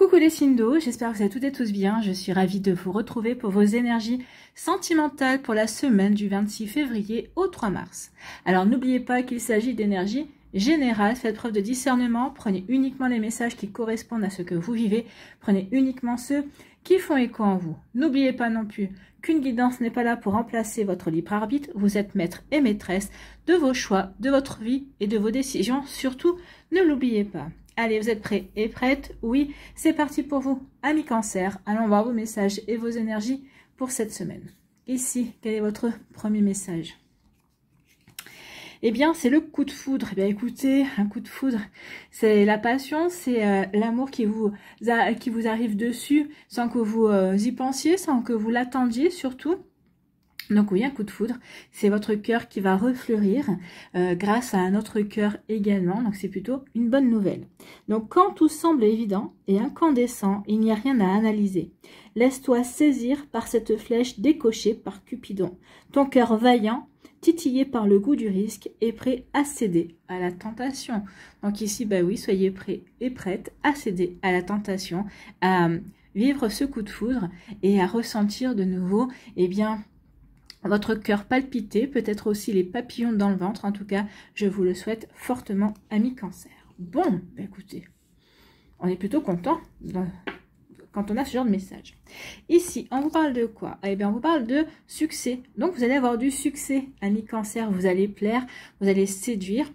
Coucou les signes d'eau, j'espère que vous allez toutes et tous bien. Je suis ravie de vous retrouver pour vos énergies sentimentales pour la semaine du 26 février au 3 mars. Alors n'oubliez pas qu'il s'agit d'énergie générale, faites preuve de discernement, prenez uniquement les messages qui correspondent à ce que vous vivez, prenez uniquement ceux qui font écho en vous. N'oubliez pas non plus qu'une guidance n'est pas là pour remplacer votre libre arbitre, vous êtes maître et maîtresse de vos choix, de votre vie et de vos décisions, surtout ne l'oubliez pas. Allez, vous êtes prêts et prêtes? Oui, c'est parti pour vous, amis cancer. Allons voir vos messages et vos énergies pour cette semaine. Ici, quel est votre premier message? Eh bien, c'est le coup de foudre. Eh bien, écoutez, un coup de foudre, c'est la passion, c'est l'amour qui vous arrive dessus sans que vous y pensiez, sans que vous l'attendiez surtout. Donc oui, un coup de foudre, c'est votre cœur qui va refleurir grâce à un autre cœur également. Donc c'est plutôt une bonne nouvelle. Donc quand tout semble évident et incandescent, il n'y a rien à analyser. Laisse-toi saisir par cette flèche décochée par Cupidon. Ton cœur vaillant, titillé par le goût du risque, est prêt à céder à la tentation. Donc ici, bah oui, soyez prêts et prêtes à céder à la tentation, à vivre ce coup de foudre et à ressentir de nouveau, eh bien, votre cœur palpiter, peut-être aussi les papillons dans le ventre. En tout cas, je vous le souhaite fortement, amis cancer. Bon, bah écoutez, on est plutôt content quand on a ce genre de message. Ici, on vous parle de quoi? Eh bien, on vous parle de succès. Donc, vous allez avoir du succès, amis cancer. Vous allez plaire, vous allez séduire.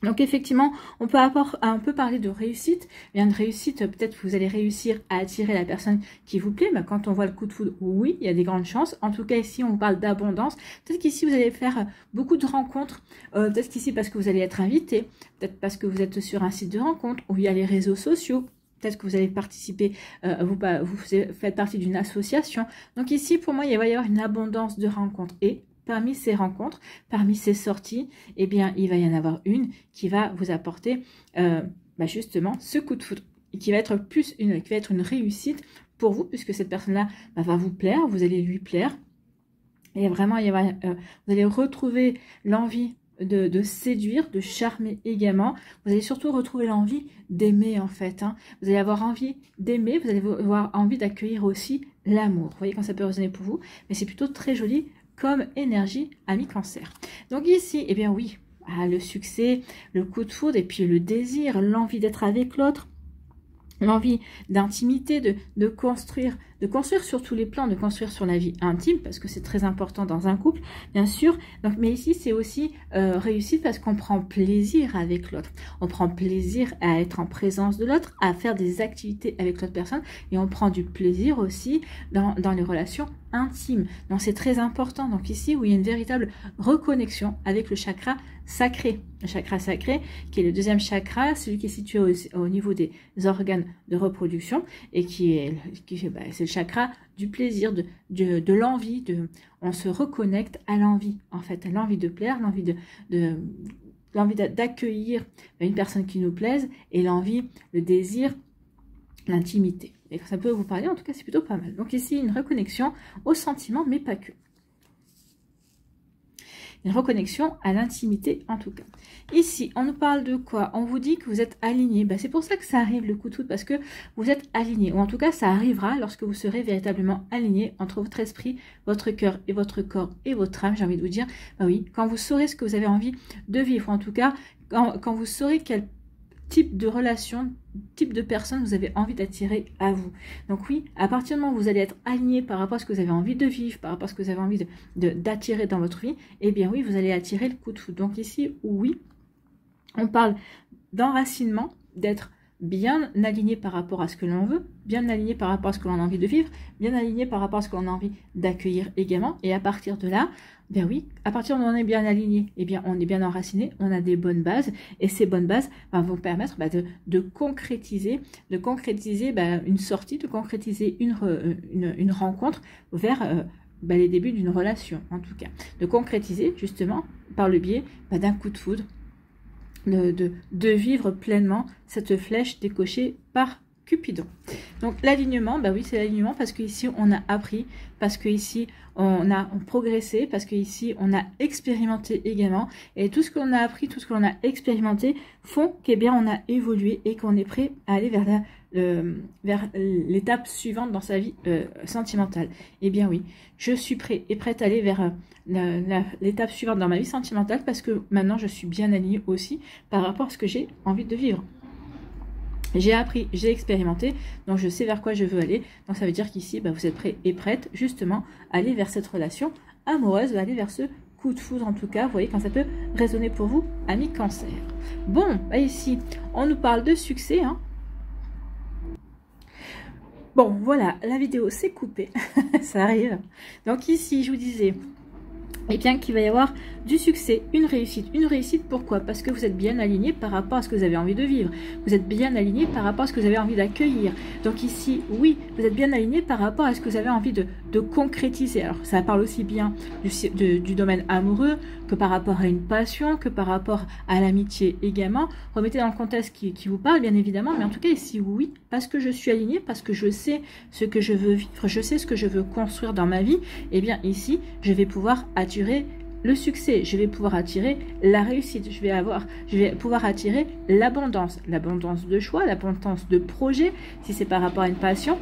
Donc effectivement, on peut parler de réussite. Bien de réussite, peut-être que vous allez réussir à attirer la personne qui vous plaît. Mais quand on voit le coup de foudre, oui, il y a des grandes chances. En tout cas, ici, on vous parle d'abondance. Peut-être qu'ici, vous allez faire beaucoup de rencontres. Peut-être qu'ici, parce que vous allez être invité. Peut-être parce que vous êtes sur un site de rencontre où il y a les réseaux sociaux. Peut-être que vous allez participer, vous faites partie d'une association. Donc ici, pour moi, il va y avoir une abondance de rencontres. Et parmi ces rencontres, parmi ces sorties, eh bien, il va y en avoir une qui va vous apporter justement ce coup de foudre, qui va être une réussite pour vous, puisque cette personne-là va vous plaire, vous allez lui plaire. Et vraiment, vous allez retrouver l'envie de séduire, de charmer également. Vous allez surtout retrouver l'envie d'aimer en fait. Vous allez avoir envie d'aimer, vous allez avoir envie d'accueillir aussi l'amour. Vous voyez quand ça peut résonner pour vous, mais c'est plutôt très joli comme énergie, ami cancer. Donc ici, eh bien oui, le succès, le coup de foudre et puis le désir, l'envie d'être avec l'autre, l'envie d'intimité, de construire sur tous les plans, de construire sur la vie intime, parce que c'est très important dans un couple, bien sûr. Donc, mais ici, c'est aussi réussite parce qu'on prend plaisir avec l'autre. On prend plaisir à être en présence de l'autre, à faire des activités avec l'autre personne, et on prend du plaisir aussi dans les relations intimes. Donc, c'est très important. Donc ici, où il y a une véritable reconnexion avec le chakra sacré. Le chakra sacré, qui est le deuxième chakra, celui qui est situé au niveau des organes de reproduction, et c'est le chakra du plaisir, de l'envie, on se reconnecte à l'envie, en fait, à l'envie de plaire, l'envie d'accueillir une personne qui nous plaise, et l'envie, le désir, l'intimité. Et ça peut vous parler, en tout cas, c'est plutôt pas mal. Donc ici, une reconnexion au sentiment, mais pas que. Une reconnexion à l'intimité en tout cas. Ici, on nous parle de quoi? On vous dit que vous êtes aligné. C'est pour ça que ça arrive le coup de foudre, parce que vous êtes aligné. Ou en tout cas, ça arrivera lorsque vous serez véritablement aligné entre votre esprit, votre cœur et votre corps et votre âme. J'ai envie de vous dire, oui, quand vous saurez ce que vous avez envie de vivre, en tout cas, quand vous saurez quel type de relation, type de personne vous avez envie d'attirer à vous. Donc oui, à partir du moment où vous allez être aligné par rapport à ce que vous avez envie de vivre, par rapport à ce que vous avez envie d'attirer dans votre vie, eh bien oui, vous allez attirer le coup de foudre. Donc ici, oui, on parle d'enracinement, d'être bien aligné par rapport à ce que l'on veut, bien aligné par rapport à ce que l'on a envie de vivre, bien aligné par rapport à ce que l'on a envie d'accueillir également. Et à partir de là, bien oui, à partir où on est bien aligné, eh bien on est bien enraciné, on a des bonnes bases, et ces bonnes bases vont permettre de concrétiser une sortie, de concrétiser une rencontre vers les débuts d'une relation, en tout cas. De concrétiser justement par le biais d'un coup de foudre, de vivre pleinement cette flèche décochée par Cupidon. Donc l'alignement, oui, c'est l'alignement parce qu'ici on a appris, parce qu'ici on a progressé, parce qu'ici on a expérimenté également, et tout ce qu'on a appris, tout ce qu'on a expérimenté font qu'on a évolué et qu'on est prêt à aller vers vers l'étape suivante dans sa vie sentimentale. Eh bien oui, je suis prêt et prête à aller vers l'étape suivante dans ma vie sentimentale parce que maintenant je suis bien alignée aussi par rapport à ce que j'ai envie de vivre. J'ai appris, j'ai expérimenté, donc je sais vers quoi je veux aller. Donc ça veut dire qu'ici, vous êtes prêt et prête justement à aller vers cette relation amoureuse, à aller vers ce coup de foudre en tout cas. Vous voyez quand ça peut résonner pour vous, amis Cancer. Bon, ici, on nous parle de succès. Hein. Bon, voilà, la vidéo s'est coupée, ça arrive. Donc ici, je vous disais... Et bien qu'il va y avoir du succès, une réussite. Une réussite, pourquoi? Parce que vous êtes bien aligné par rapport à ce que vous avez envie de vivre. Vous êtes bien aligné par rapport à ce que vous avez envie d'accueillir. Donc ici, oui, vous êtes bien aligné par rapport à ce que vous avez envie de concrétiser. Alors, ça parle aussi bien du domaine amoureux que par rapport à une passion, que par rapport à l'amitié également. Remettez dans le contexte qui vous parle, bien évidemment. Mais en tout cas, ici, oui, parce que je suis aligné, parce que je sais ce que je veux vivre, je sais ce que je veux construire dans ma vie. Et bien ici, je vais pouvoir attirer le succès, je vais pouvoir attirer la réussite, je vais pouvoir attirer l'abondance de choix, l'abondance de projets, si c'est par rapport à une passion,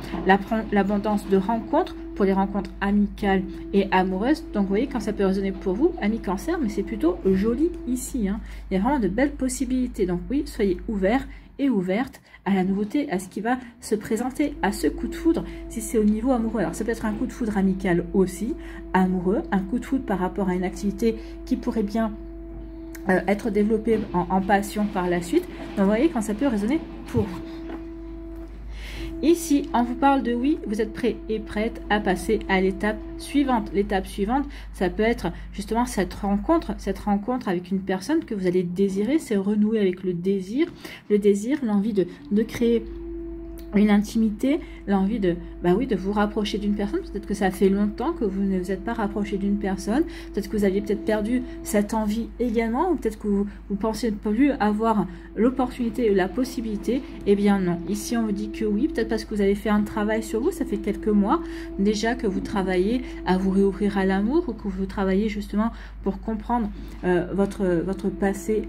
l'abondance de rencontres, pour les rencontres amicales et amoureuses. Donc vous voyez quand ça peut résonner pour vous, amis Cancer, mais c'est plutôt joli ici. Hein. Il y a vraiment de belles possibilités. Donc oui, soyez ouverts et ouverte à la nouveauté, à ce qui va se présenter, à ce coup de foudre, si c'est au niveau amoureux. Alors ça peut être un coup de foudre amical aussi, amoureux, un coup de foudre par rapport à une activité qui pourrait bien être développée en passion par la suite. Donc vous voyez quand ça peut résonner pour vous. Ici, on vous parle de oui, vous êtes prêt et prête à passer à l'étape suivante. L'étape suivante, ça peut être justement cette rencontre avec une personne que vous allez désirer, c'est renouer avec le désir, l'envie de créer une intimité, l'envie de vous rapprocher d'une personne. Peut-être que ça fait longtemps que vous ne vous êtes pas rapproché d'une personne, peut-être que vous aviez peut-être perdu cette envie également, ou peut-être que vous pensiez ne plus avoir l'opportunité ou la possibilité. Eh bien non, ici on vous dit que oui, peut-être parce que vous avez fait un travail sur vous, ça fait quelques mois déjà que vous travaillez à vous réouvrir à l'amour, ou que vous travaillez justement pour comprendre votre passé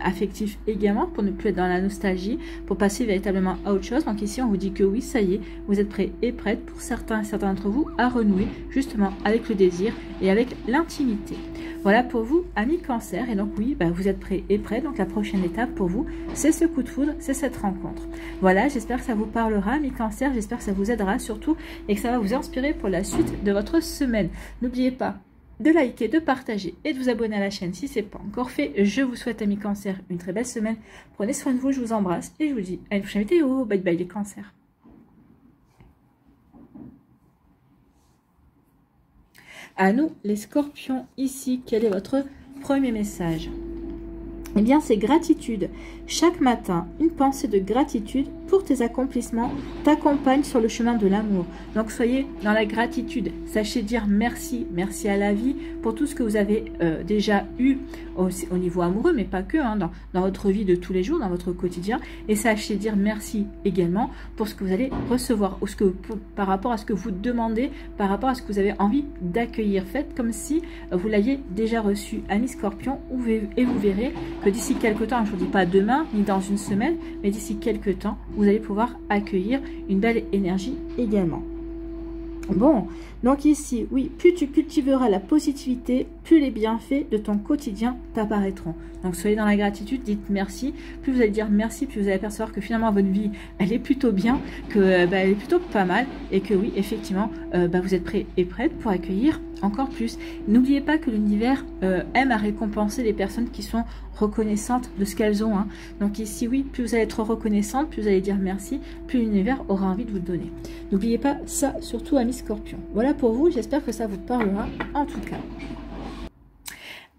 affectif également, pour ne plus être dans la nostalgie, pour passer véritablement à autre chose. Donc ici on vous dit que oui, ça y est, vous êtes prêts et prêtes pour certains d'entre vous à renouer justement avec le désir et avec l'intimité. Voilà pour vous, amis Cancer. Et donc oui, vous êtes prêts et prêts. Donc la prochaine étape pour vous, c'est ce coup de foudre, c'est cette rencontre. Voilà, j'espère que ça vous parlera, amis Cancer. J'espère que ça vous aidera surtout et que ça va vous inspirer pour la suite de votre semaine. N'oubliez pas de liker, de partager et de vous abonner à la chaîne si ce n'est pas encore fait. Je vous souhaite, amis Cancer, une très belle semaine. Prenez soin de vous, je vous embrasse et je vous dis à une prochaine vidéo. Bye bye les Cancers. À nous, les Scorpions, ici, quel est votre premier message? Eh bien, c'est gratitude. Chaque matin, une pensée de gratitude pour tes accomplissements t'accompagne sur le chemin de l'amour. Donc, soyez dans la gratitude. Sachez dire merci. Merci à la vie pour tout ce que vous avez déjà eu au niveau amoureux, mais pas que, hein, dans votre vie de tous les jours, dans votre quotidien. Et sachez dire merci également pour ce que vous allez recevoir, ou par rapport à ce que vous demandez, par rapport à ce que vous avez envie d'accueillir. Faites comme si vous l'aviez déjà reçu, amis Scorpions, et vous verrez que d'ici quelques temps, je ne vous dis pas demain, ni dans une semaine, mais d'ici quelques temps, vous allez pouvoir accueillir une belle énergie également. Bon, donc ici, oui, plus tu cultiveras la positivité, plus les bienfaits de ton quotidien t'apparaîtront. Donc soyez dans la gratitude, dites merci. Plus vous allez dire merci, plus vous allez apercevoir que finalement votre vie, elle est plutôt bien, que elle est plutôt pas mal, et que oui, effectivement, vous êtes prêts et prêtes pour accueillir encore plus. N'oubliez pas que l'univers aime à récompenser les personnes qui sont reconnaissantes de ce qu'elles ont. Hein. Donc ici, oui, plus vous allez être reconnaissante, plus vous allez dire merci, plus l'univers aura envie de vous le donner. N'oubliez pas ça, surtout amis Scorpions. Voilà pour vous, j'espère que ça vous parlera en tout cas.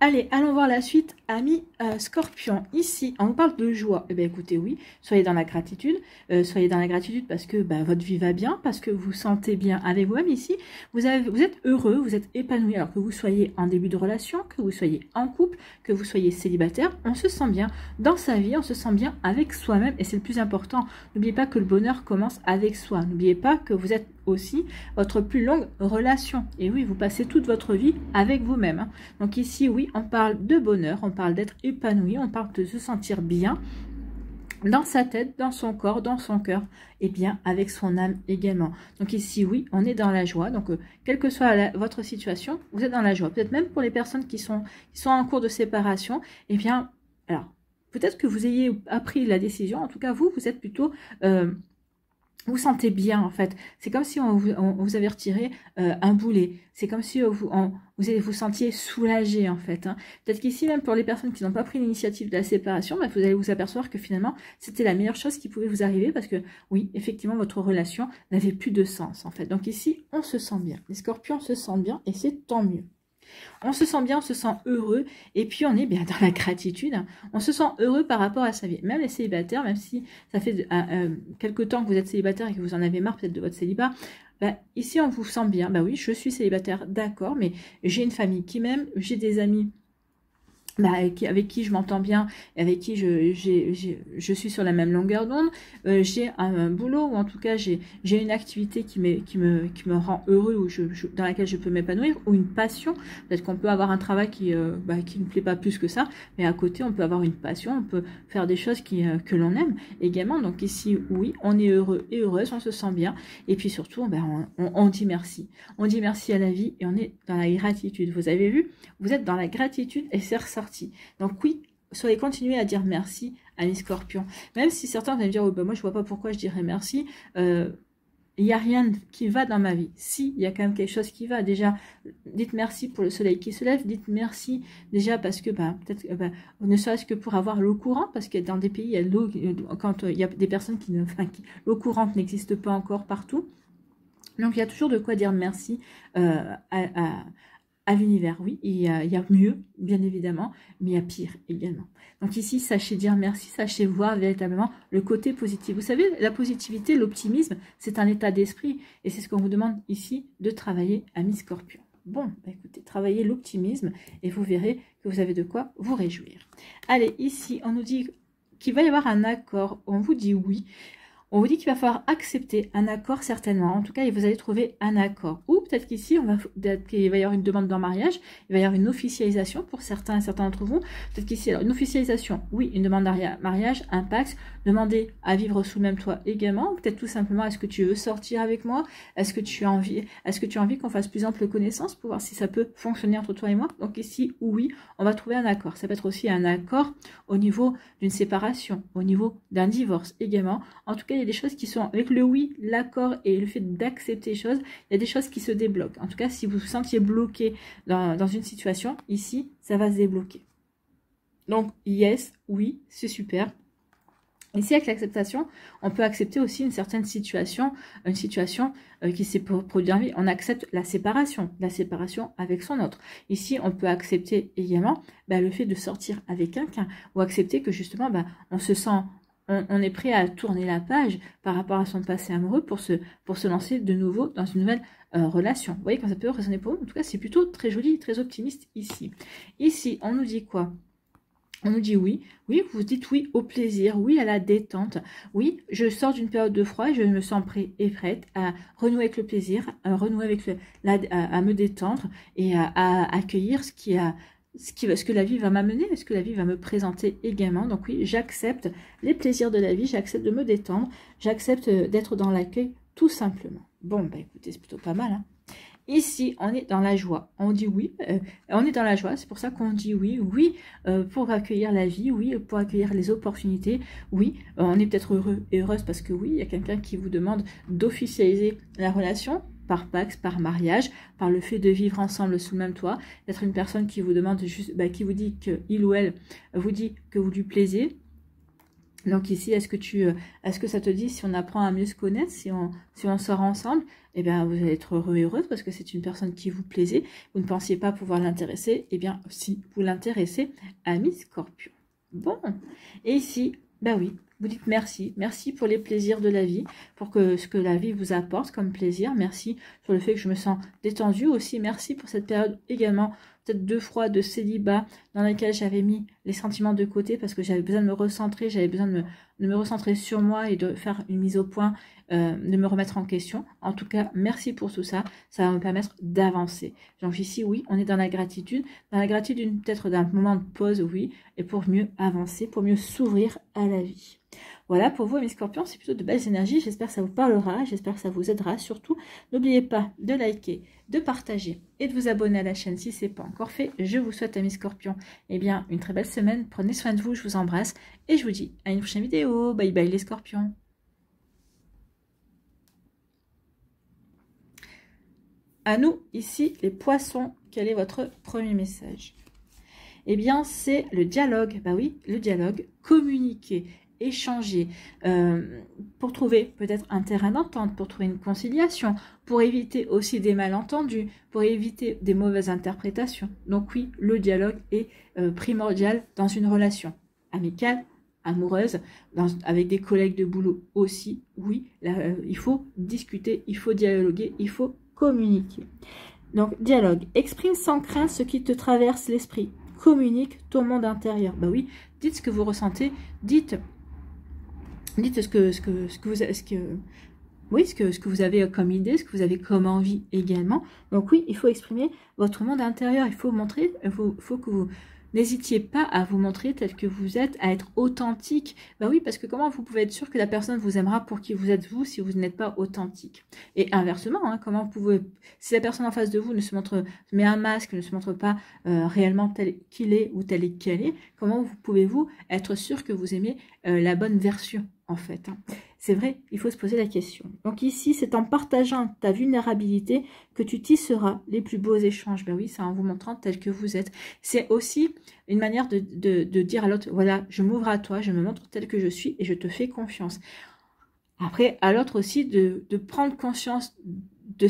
Allez, allons voir la suite, amis Scorpions. Ici, on vous parle de joie. Eh bien, écoutez, oui, soyez dans la gratitude. Soyez dans la gratitude parce que votre vie va bien, parce que vous vous sentez bien avec vous-même ici. Vous êtes heureux, vous êtes épanoui. Alors que vous soyez en début de relation, que vous soyez en couple, que vous soyez célibataire, on se sent bien dans sa vie, on se sent bien avec soi-même. Et c'est le plus important. N'oubliez pas que le bonheur commence avec soi. N'oubliez pas que vous êtes aussi votre plus longue relation. Et oui, vous passez toute votre vie avec vous-même. Hein. Donc ici, oui, on parle de bonheur, on parle d'être épanoui, on parle de se sentir bien dans sa tête, dans son corps, dans son cœur, et bien avec son âme également. Donc ici, oui, on est dans la joie. Donc, quelle que soit votre situation, vous êtes dans la joie. Peut-être même pour les personnes qui sont en cours de séparation, et bien, alors, peut-être que vous ayez appris la décision. En tout cas, vous êtes plutôt... vous sentez bien, en fait. C'est comme si on vous avait retiré un boulet. C'est comme si vous sentiez soulagé, en fait. Hein. Peut-être qu'ici, même pour les personnes qui n'ont pas pris l'initiative de la séparation, bah, vous allez vous apercevoir que finalement, c'était la meilleure chose qui pouvait vous arriver parce que, oui, effectivement, votre relation n'avait plus de sens, en fait. Donc ici, on se sent bien. Les scorpions se sentent bien et c'est tant mieux. On se sent bien, on se sent heureux, et puis on est bien dans la gratitude. Hein. On se sent heureux par rapport à sa vie. Même les célibataires, même si ça fait quelque temps que vous êtes célibataire et que vous en avez marre peut-être de votre célibat, bah, ici on vous sent bien. Bah oui, je suis célibataire, d'accord, mais j'ai une famille qui m'aime, j'ai des amis avec qui je m'entends bien, avec qui je suis sur la même longueur d'onde, j'ai un boulot, ou en tout cas j'ai une activité qui me rend heureux, ou dans laquelle je peux m'épanouir, ou une passion. Peut-être qu'on peut avoir un travail qui ne plaît pas plus que ça, mais à côté on peut avoir une passion, on peut faire des choses que l'on aime également. Donc ici, oui, on est heureux et heureuse, on se sent bien, et puis surtout, on dit merci. On dit merci à la vie, et on est dans la gratitude. Vous avez vu, vous êtes dans la gratitude, et c'est ressorti. Donc oui, continuez à dire merci à mes scorpions. Même si certains vont me dire, oh, bah, moi je vois pas pourquoi je dirais merci. Il n'y a rien qui va dans ma vie. Si, il y a quand même quelque chose qui va. Déjà, dites merci pour le soleil qui se lève. Dites merci déjà parce que peut-être, ne serait-ce que pour avoir l'eau courante, parce que dans des pays, il y a l'eau, quand il y a des personnes l'eau courante n'existe pas encore partout. Donc il y a toujours de quoi dire merci à l'univers. Oui, il y a mieux, bien évidemment, mais il y a pire également. Donc ici, sachez dire merci, sachez voir véritablement le côté positif. Vous savez, la positivité, l'optimisme, c'est un état d'esprit, et c'est ce qu'on vous demande ici de travailler, amis scorpions. Bon, écoutez, travaillez l'optimisme, et vous verrez que vous avez de quoi vous réjouir. Allez, ici, on nous dit qu'il va y avoir un accord, on vous dit oui. On vous dit qu'il va falloir accepter un accord certainement. En tout cas, vous allez trouver un accord. Ou peut-être qu'ici, il va y avoir une demande d'en mariage. Il va y avoir une officialisation pour certains et certains d'entre vous. Peut-être qu'ici, alors une officialisation, oui, une demande d'en mariage, un pacte, demander à vivre sous le même toit également. Peut-être tout simplement, est-ce que tu veux sortir avec moi? Est-ce que tu as envie qu'on fasse plus ample connaissance pour voir si ça peut fonctionner entre toi et moi? Donc ici, oui, on va trouver un accord. Ça peut être aussi un accord au niveau d'une séparation, au niveau d'un divorce également. En tout cas, il y a des choses qui sont, avec le oui, l'accord et le fait d'accepter les choses, il y a des choses qui se débloquent. En tout cas, si vous vous sentiez bloqué dans une situation, ici, ça va se débloquer. Donc, yes, oui, c'est super. Ici, avec l'acceptation, on peut accepter aussi une certaine situation, qui s'est produite dans la vie. On accepte la séparation avec son autre. Ici, on peut accepter également le fait de sortir avec quelqu'un, ou accepter que justement, on se sent... On est prêt à tourner la page par rapport à son passé amoureux pour se lancer de nouveau dans une nouvelle relation. Vous voyez quand ça peut résonner pour vous. En tout cas, c'est plutôt très joli, très optimiste ici. Ici, on nous dit quoi? On nous dit oui. Oui, vous dites oui au plaisir, oui à la détente. Oui, je sors d'une période de froid et je me sens prêt et prête à renouer avec le plaisir, à renouer avec à me détendre et à accueillir ce que la vie va m'amener, ce que la vie va me présenter également. Donc oui, j'accepte les plaisirs de la vie, j'accepte de me détendre, j'accepte d'être dans l'accueil tout simplement. Bon, écoutez, c'est plutôt pas mal. Hein. Ici, on est dans la joie. On dit oui, on est dans la joie. C'est pour ça qu'on dit oui. Oui, pour accueillir la vie. Oui, pour accueillir les opportunités. Oui, on est peut-être heureux et heureuse parce que oui, il y a quelqu'un qui vous demande d'officialiser la relation par pacte, par mariage, par le fait de vivre ensemble sous le même toit, d'être une personne qui vous demande juste, qui vous dit qu'il ou elle vous dit que vous lui plaisez. Donc ici, est-ce que ça te dit, si on apprend à mieux se connaître, si on sort ensemble, eh bien vous allez être heureux et heureuse parce que c'est une personne qui vous plaisait, vous ne pensiez pas pouvoir l'intéresser, eh bien si vous l'intéressez, ami Scorpion. Bon, et ici, oui, vous dites merci, merci pour les plaisirs de la vie, pour ce que la vie vous apporte comme plaisir, merci sur le fait que je me sens détendue aussi, merci pour cette période également, peut-être de froid, de célibat, dans lequel j'avais mis les sentiments de côté parce que j'avais besoin de me recentrer, j'avais besoin de me recentrer sur moi et de faire une mise au point, de me remettre en question. En tout cas, merci pour tout ça. Ça va me permettre d'avancer. Donc ici, oui, on est dans la gratitude. Dans la gratitude, peut-être d'un moment de pause, oui, et pour mieux avancer, pour mieux s'ouvrir à la vie. Voilà, pour vous, mes scorpions, c'est plutôt de belles énergies. J'espère que ça vous parlera, j'espère que ça vous aidera. Surtout, n'oubliez pas de liker, de partager et de vous abonner à la chaîne si ce n'est pas encore fait. Je vous souhaite, amis scorpions, eh bien, une très belle semaine. Prenez soin de vous, je vous embrasse et je vous dis à une prochaine vidéo. Bye bye les scorpions. À nous, ici, les poissons, quel est votre premier message? Eh bien, c'est le dialogue. Bah oui, le dialogue, communiquer, échanger, pour trouver peut-être un terrain d'entente, pour trouver une conciliation, pour éviter aussi des malentendus, pour éviter des mauvaises interprétations. Donc oui, le dialogue est primordial dans une relation amicale, amoureuse, avec des collègues de boulot aussi. Oui, là, il faut discuter, il faut dialoguer, il faut communiquer. Donc, dialogue. Exprime sans crainte ce qui te traverse l'esprit. Communique ton monde intérieur. Bah oui, dites ce que vous ressentez, dites ce que vous avez comme idée, ce que vous avez comme envie également. Donc oui, il faut exprimer votre monde intérieur. Il faut montrer, faut que vous n'hésitiez pas à vous montrer tel que vous êtes, à être authentique. Bah oui, parce que comment vous pouvez être sûr que la personne vous aimera pour qui vous êtes vous si vous n'êtes pas authentique? Et inversement, hein, comment vous pouvez, si la personne en face de vous ne se met un masque, ne se montre pas réellement tel qu'il est ou tel qu'elle est, comment vous pouvez-vous être sûr que vous aimez la bonne version en fait, hein? C'est vrai, il faut se poser la question. Donc ici, c'est en partageant ta vulnérabilité que tu tisseras les plus beaux échanges. Ben oui, c'est en vous montrant tel que vous êtes. C'est aussi une manière de dire à l'autre, voilà, je m'ouvre à toi, je me montre tel que je suis et je te fais confiance. Après, à l'autre aussi de prendre conscience de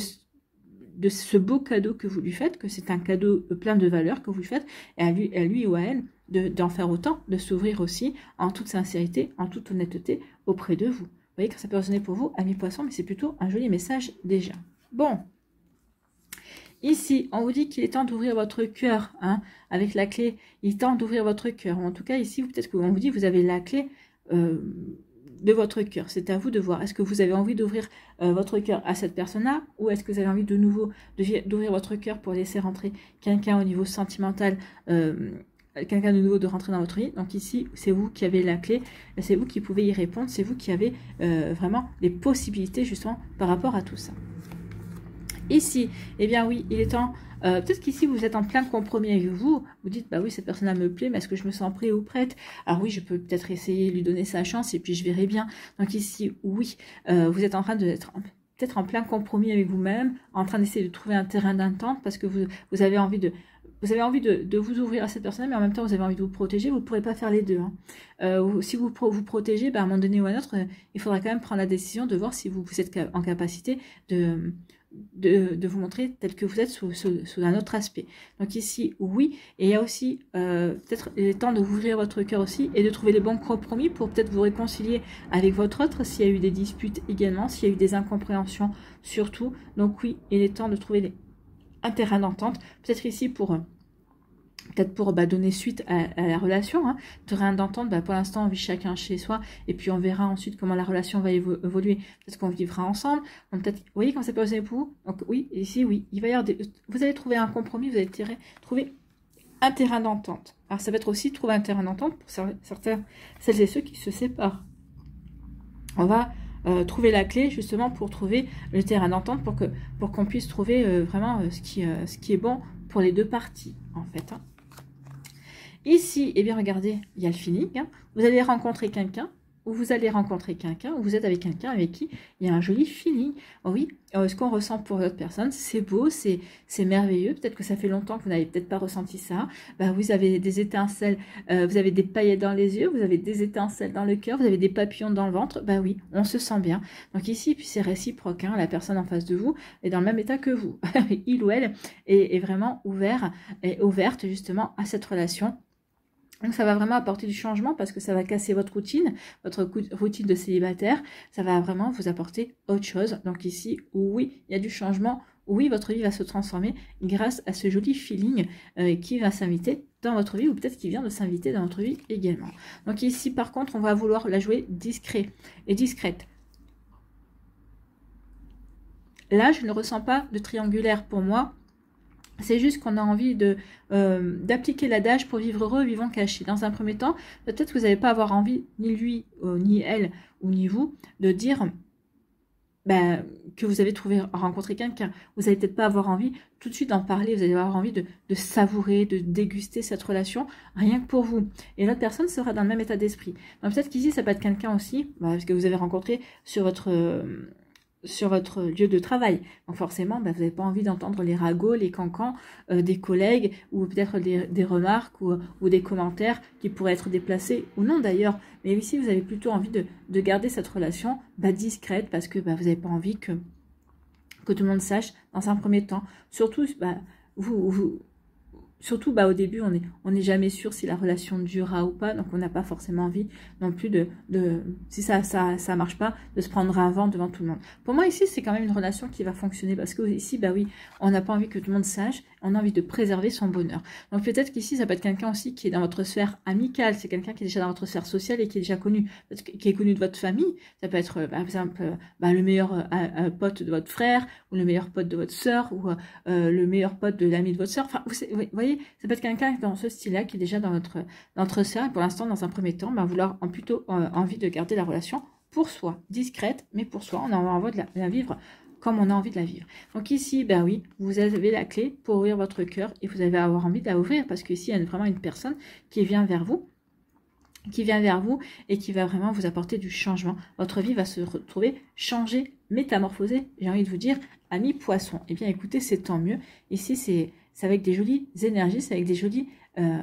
ce beau cadeau que vous lui faites, que c'est un cadeau plein de valeur que vous lui faites, et à lui ou à elle, d'en faire autant, de s'ouvrir aussi en toute sincérité, en toute honnêteté auprès de vous. Vous voyez que ça peut résonner pour vous, amis poissons, mais c'est plutôt un joli message déjà. Bon, ici, on vous dit qu'il est temps d'ouvrir votre cœur, hein, avec la clé. Il est temps d'ouvrir votre cœur. En tout cas, ici, peut-être qu'on vous dit que vous avez la clé de votre cœur. C'est à vous de voir. Est-ce que vous avez envie d'ouvrir votre cœur à cette personne-là, ou est-ce que vous avez envie de nouveau d'ouvrir votre cœur pour laisser rentrer quelqu'un au niveau sentimental, quelqu'un de nouveau de rentrer dans votre vie? Donc ici, c'est vous qui avez la clé, c'est vous qui pouvez y répondre, c'est vous qui avez vraiment les possibilités justement par rapport à tout ça. Ici, eh bien oui, il est temps, peut-être qu'ici vous êtes en plein compromis avec vous, vous dites, bah oui, cette personne-là me plaît, mais est-ce que je me sens prêt ou prête? Alors oui, je peux peut-être essayer de lui donner sa chance et puis je verrai bien. Donc ici, oui, vous êtes en train d'être peut-être en plein compromis avec vous-même, en train d'essayer de trouver un terrain d'entente parce que vous avez envie de... Vous avez envie de vous ouvrir à cette personne, mais en même temps, vous avez envie de vous protéger. Vous ne pourrez pas faire les deux, hein. Si vous vous protégez, à un moment donné ou à un autre, il faudra quand même prendre la décision de voir si vous êtes en capacité de vous montrer tel que vous êtes sous un autre aspect. Donc ici, oui. Et il y a aussi peut-être le temps d'ouvrir votre cœur aussi et de trouver les bons compromis pour peut-être vous réconcilier avec votre autre s'il y a eu des disputes également, s'il y a eu des incompréhensions surtout. Donc oui, il est temps de trouver un terrain d'entente, peut-être ici pour donner suite à la relation, hein. Terrain d'entente, pour l'instant on vit chacun chez soi et puis on verra ensuite comment la relation va évoluer, peut-être qu'on vivra ensemble, peut-être, vous voyez comment ça peut passer pour vous. Donc oui, ici oui, il va y avoir vous allez trouver un compromis, vous allez trouver un terrain d'entente. Alors ça va être aussi trouver un terrain d'entente pour certains, celles et ceux qui se séparent. On va trouver la clé justement pour trouver le terrain d'entente pour qu'on puisse trouver vraiment ce qui est bon pour les deux parties en fait, hein. Ici, eh bien regardez, il y a le feeling, hein. Vous allez rencontrer quelqu'un, ou vous allez rencontrer quelqu'un, ou vous êtes avec quelqu'un avec qui il y a un joli feeling. Oh oui, ce qu'on ressent pour l'autre personne, c'est beau, c'est merveilleux. Peut-être que ça fait longtemps que vous n'avez peut-être pas ressenti ça. Vous avez des étincelles, vous avez des paillettes dans les yeux, vous avez des étincelles dans le cœur, vous avez des papillons dans le ventre. Oui, on se sent bien. Donc ici, puis c'est réciproque, hein, la personne en face de vous est dans le même état que vous. Il ou elle est vraiment ouverte justement à cette relation. Donc ça va vraiment apporter du changement parce que ça va casser votre routine de célibataire. Ça va vraiment vous apporter autre chose. Donc ici, oui, il y a du changement. Oui, votre vie va se transformer grâce à ce joli feeling qui va s'inviter dans votre vie ou peut-être qui vient de s'inviter dans votre vie également. Donc ici, par contre, on va vouloir la jouer discret et discrète. Là, je ne ressens pas de triangulaire pour moi. C'est juste qu'on a envie d'appliquer l'adage pour vivre heureux, vivons cachés. Dans un premier temps, peut-être que vous n'allez pas avoir envie, ni lui, ni elle, ou ni vous, de dire que vous avez rencontré quelqu'un. Vous n'allez peut-être pas avoir envie tout de suite d'en parler. Vous allez avoir envie de savourer, de déguster cette relation, rien que pour vous. Et l'autre personne sera dans le même état d'esprit. Donc peut-être qu'ici, ça peut être quelqu'un aussi, parce que vous avez rencontré sur votre lieu de travail. Donc forcément, vous n'avez pas envie d'entendre les ragots, les cancans des collègues ou peut-être des remarques ou des commentaires qui pourraient être déplacés ou non d'ailleurs. Mais ici, vous avez plutôt envie de garder cette relation discrète parce que vous n'avez pas envie que tout le monde sache dans un premier temps. Surtout, Surtout, au début, on n'est jamais sûr si la relation durera ou pas, donc on n'a pas forcément envie non plus si ça marche pas, de se prendre un vent devant tout le monde. Pour moi, ici, c'est quand même une relation qui va fonctionner, parce que ici, oui, on n'a pas envie que tout le monde sache, on a envie de préserver son bonheur. Donc peut-être qu'ici, ça peut être quelqu'un aussi qui est dans votre sphère amicale, c'est quelqu'un qui est déjà dans votre sphère sociale et qui est déjà connu, qui est connu de votre famille. Ça peut être, par exemple, le meilleur pote de votre frère, ou le meilleur pote de votre sœur, ou le meilleur pote de l'ami de votre sœur. Enfin, vous voyez, ça peut être quelqu'un dans ce style-là qui est déjà dans notre sphère, et pour l'instant, dans un premier temps, vouloir plutôt envie de garder la relation pour soi, discrète, mais pour soi. On a envie de la vivre comme on a envie de la vivre. Donc ici, oui, vous avez la clé pour ouvrir votre cœur, et vous allez avoir envie de la ouvrir, parce qu'ici, il y a vraiment une personne qui vient vers vous, et qui va vraiment vous apporter du changement. Votre vie va se retrouver changée, métamorphosée, j'ai envie de vous dire, ami poisson. Eh bien, écoutez, c'est tant mieux. Ici, c'est avec des jolies énergies, c'est avec des jolis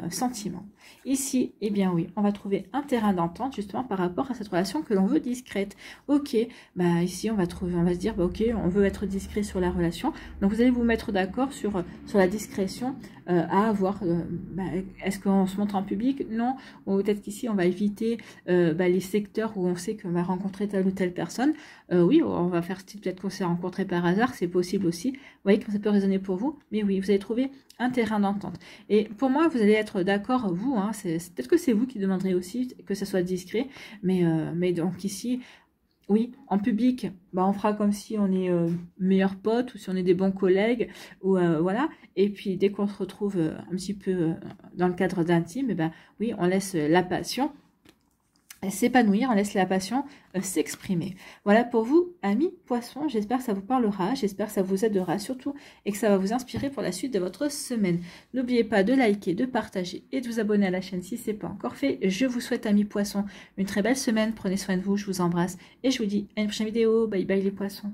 sentiments. Ici, eh bien oui, on va trouver un terrain d'entente justement par rapport à cette relation que l'on veut discrète. Ok, ici on va se dire, ok, on veut être discret sur la relation. Donc vous allez vous mettre d'accord sur la discrétion à avoir. Est-ce qu'on se montre en public? Non. Ou peut-être qu'ici on va éviter les secteurs où on sait qu'on va rencontrer telle ou telle personne. Oui, on va faire style peut-être qu'on s'est rencontré par hasard, c'est possible aussi. Vous voyez comme ça peut résonner pour vous, mais oui, vous allez trouver un terrain d'entente. Et pour moi, vous allez être d'accord, vous, peut-être que c'est vous qui demanderez aussi que ça soit discret, mais donc ici, oui, en public, on fera comme si on est meilleurs potes ou si on est des bons collègues, ou voilà. Et puis dès qu'on se retrouve un petit peu dans le cadre d'intime, oui, on laisse la passion s'épanouir, on laisse la passion s'exprimer. Voilà pour vous, amis poissons, j'espère que ça vous parlera, j'espère que ça vous aidera surtout et que ça va vous inspirer pour la suite de votre semaine. N'oubliez pas de liker, de partager et de vous abonner à la chaîne si ce n'est pas encore fait. Je vous souhaite, amis poissons, une très belle semaine, prenez soin de vous, je vous embrasse et je vous dis à une prochaine vidéo. Bye bye les poissons.